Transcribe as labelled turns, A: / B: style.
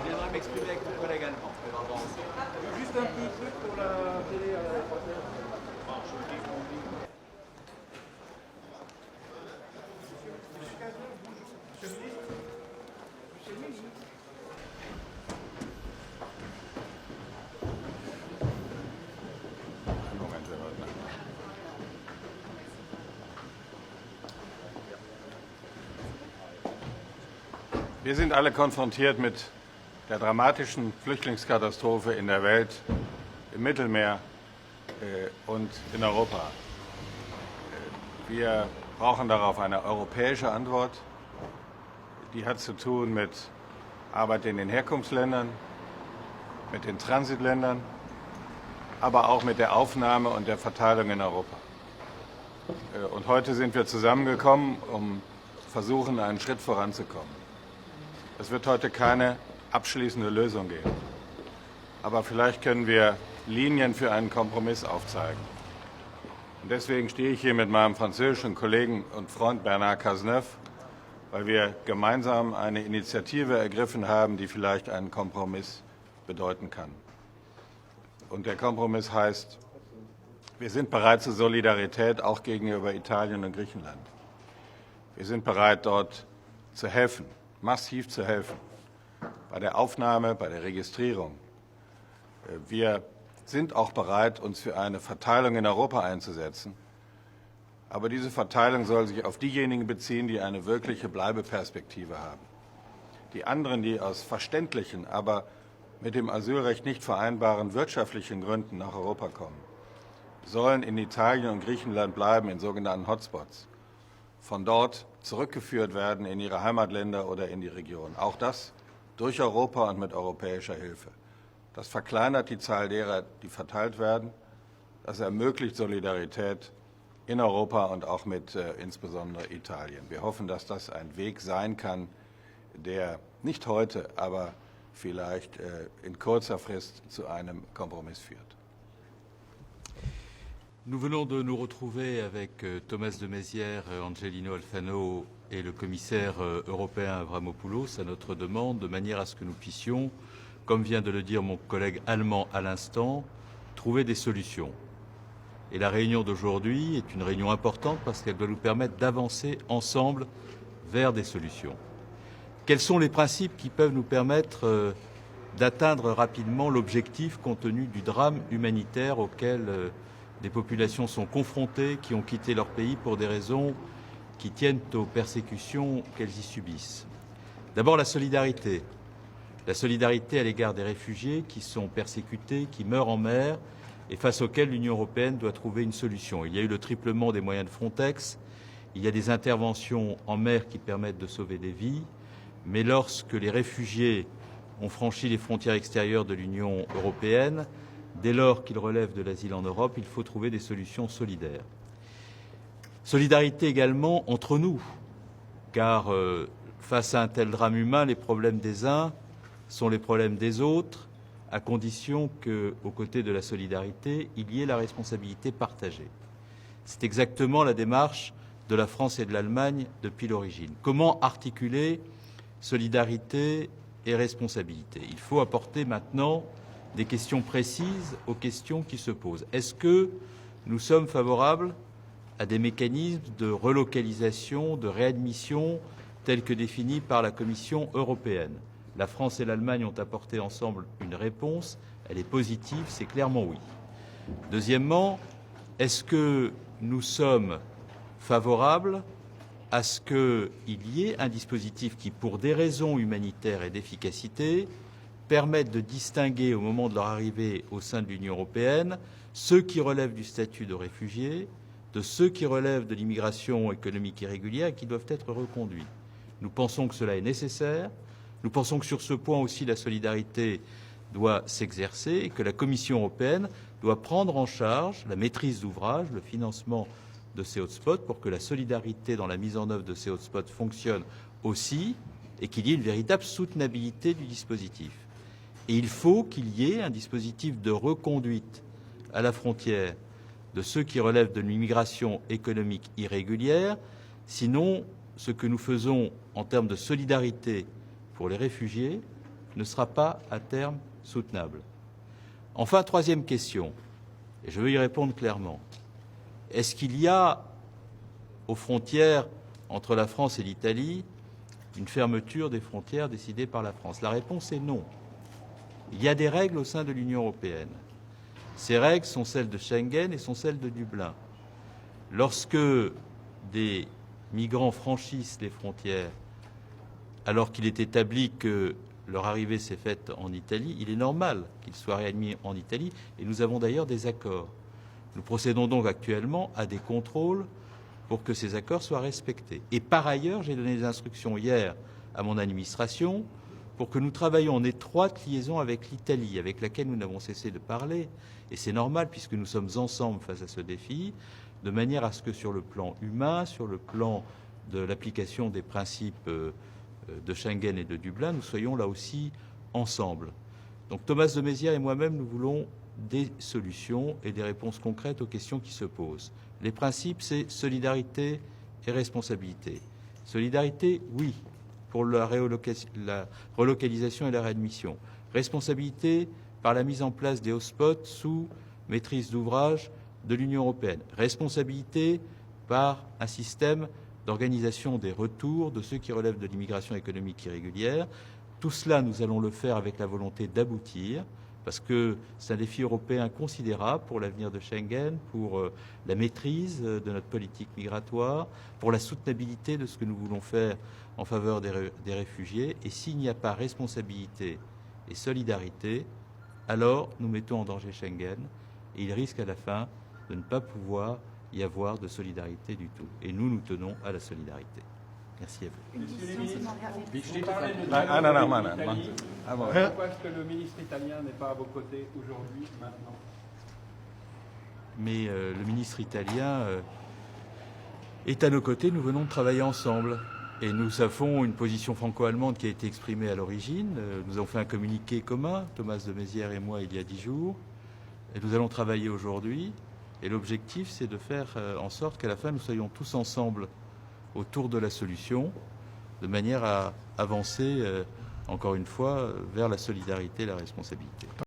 A: viendrai m'exprimer avec mon collègue allemand.
B: Juste un petit truc pour la télé française.
C: Wir sind alle konfrontiert mit der dramatischen Flüchtlingskatastrophe in der Welt, im Mittelmeer und in Europa. Wir brauchen darauf eine europäische Antwort. Die hat zu tun mit Arbeit in den Herkunftsländern, mit den Transitländern, aber auch mit der Aufnahme und der Verteilung in Europa. Und heute sind wir zusammengekommen, um versuchen, einen Schritt voranzukommen. Es wird heute keine abschließende Lösung geben. Aber vielleicht können wir Linien für einen Kompromiss aufzeigen. Und deswegen stehe ich hier mit meinem französischen Kollegen und Freund Bernard Cazeneuve, weil wir gemeinsam eine Initiative ergriffen haben, die vielleicht einen Kompromiss bedeuten kann. Und der Kompromiss heißt, wir sind bereit zur Solidarität auch gegenüber Italien und Griechenland. Wir sind bereit, dort zu helfen, massiv zu helfen, bei der Aufnahme, bei der Registrierung. Wir sind auch bereit, uns für eine Verteilung in Europa einzusetzen. Aber diese Verteilung soll sich auf diejenigen beziehen, die eine wirkliche Bleibeperspektive haben. Die anderen, die aus verständlichen, aber mit dem Asylrecht nicht vereinbaren wirtschaftlichen Gründen nach Europa kommen, sollen in Italien und Griechenland bleiben, in sogenannten Hotspots. Von dort zurückgeführt werden in ihre Heimatländer oder in die Region. Auch das durch Europa und mit europäischer Hilfe. Das verkleinert die Zahl derer, die verteilt werden. Das ermöglicht Solidarität in Europa und auch mit insbesondere Italien. Wir hoffen, dass das ein Weg sein kann, der nicht heute, aber vielleicht in kurzer Frist zu einem Kompromiss führt.
D: Nous venons de nous retrouver avec Thomas de Maizière, Angelino Alfano et le commissaire européen Avramopoulos à notre demande, de manière à ce que nous puissions, comme vient de le dire mon collègue allemand à l'instant, trouver des solutions. Et la réunion d'aujourd'hui est une réunion importante parce qu'elle doit nous permettre d'avancer ensemble vers des solutions. Quels sont les principes qui peuvent nous permettre d'atteindre rapidement l'objectif compte tenu du drame humanitaire auquel des populations sont confrontées, qui ont quitté leur pays pour des raisons qui tiennent aux persécutions qu'elles y subissent? D'abord la solidarité. La solidarité à l'égard des réfugiés qui sont persécutés, qui meurent en mer et face auxquels l'Union européenne doit trouver une solution. Il y a eu le triplement des moyens de Frontex, il y a des interventions en mer qui permettent de sauver des vies, mais lorsque les réfugiés ont franchi les frontières extérieures de l'Union européenne, dès lors qu'ils relèvent de l'asile en Europe, il faut trouver des solutions solidaires. Solidarité également entre nous, car face à un tel drame humain, les problèmes des uns sont les problèmes des autres, à condition qu'aux côtés de la solidarité, il y ait la responsabilité partagée. C'est exactement la démarche de la France et de l'Allemagne depuis l'origine. Comment articuler solidarité et responsabilité? Il faut apporter maintenant des questions précises aux questions qui se posent. Est-ce que nous sommes favorables à des mécanismes de relocalisation, de réadmission tels que définis par la Commission européenne? La France et l'Allemagne ont apporté ensemble une réponse. Elle est positive, c'est clairement oui. Deuxièmement, est-ce que nous sommes favorables à ce qu'il y ait un dispositif qui, pour des raisons humanitaires et d'efficacité, permettent de distinguer au moment de leur arrivée au sein de l'Union européenne ceux qui relèvent du statut de réfugiés de ceux qui relèvent de l'immigration économique irrégulière et qui doivent être reconduits. Nous pensons que cela est nécessaire. Nous pensons que sur ce point aussi la solidarité doit s'exercer et que la Commission européenne doit prendre en charge la maîtrise d'ouvrage, le financement de ces hotspots pour que la solidarité dans la mise en œuvre de ces hotspots fonctionne aussi et qu'il y ait une véritable soutenabilité du dispositif. Et il faut qu'il y ait un dispositif de reconduite à la frontière de ceux qui relèvent de l'immigration économique irrégulière, sinon ce que nous faisons en termes de solidarité pour les réfugiés ne sera pas à terme soutenable. Enfin, troisième question, et je veux y répondre clairement. Est-ce qu'il y a aux frontières entre la France et l'Italie une fermeture des frontières décidée par la France? La réponse est non. Il y a des règles au sein de l'Union européenne. Ces règles sont celles de Schengen et sont celles de Dublin. Lorsque des migrants franchissent les frontières alors qu'il est établi que leur arrivée s'est faite en Italie, il est normal qu'ils soient réadmis en Italie et nous avons d'ailleurs des accords. Nous procédons donc actuellement à des contrôles pour que ces accords soient respectés. Et par ailleurs, j'ai donné des instructions hier à mon administration pour que nous travaillions en étroite liaison avec l'Italie, avec laquelle nous n'avons cessé de parler, et c'est normal puisque nous sommes ensemble face à ce défi, de manière à ce que sur le plan humain, sur le plan de l'application des principes de Schengen et de Dublin, nous soyons là aussi ensemble. Donc Thomas de Maizière et moi-même, nous voulons des solutions et des réponses concrètes aux questions qui se posent. Les principes, c'est solidarité et responsabilité. Solidarité, oui, pour la relocalisation et la réadmission. Responsabilité par la mise en place des hotspots sous maîtrise d'ouvrage de l'Union européenne. Responsabilité par un système d'organisation des retours de ceux qui relèvent de l'immigration économique irrégulière. Tout cela, nous allons le faire avec la volonté d'aboutir, parce que c'est un défi européen considérable pour l'avenir de Schengen, pour la maîtrise de notre politique migratoire, pour la soutenabilité de ce que nous voulons faire en faveur des réfugiés. Et s'il n'y a pas responsabilité et solidarité, alors nous mettons en danger Schengen et il risque à la fin de ne pas pouvoir y avoir de solidarité du tout. Et nous, nous tenons à la solidarité. Merci à vous.
B: J'ai parlé de l'Italie. Pourquoi est-ce que le ministre italien n'est pas à vos côtés aujourd'hui, maintenant?
D: Mais le ministre italien est à nos côtés. Nous venons de travailler ensemble. Et nous avons une position franco-allemande qui a été exprimée à l'origine. Nous avons fait un communiqué commun, Thomas de Maizière et moi, il y a 10 jours. Et nous allons travailler aujourd'hui. Et l'objectif, c'est de faire en sorte qu'à la fin, nous soyons tous ensemble autour de la solution, de manière à avancer, encore une fois, vers la solidarité et la responsabilité.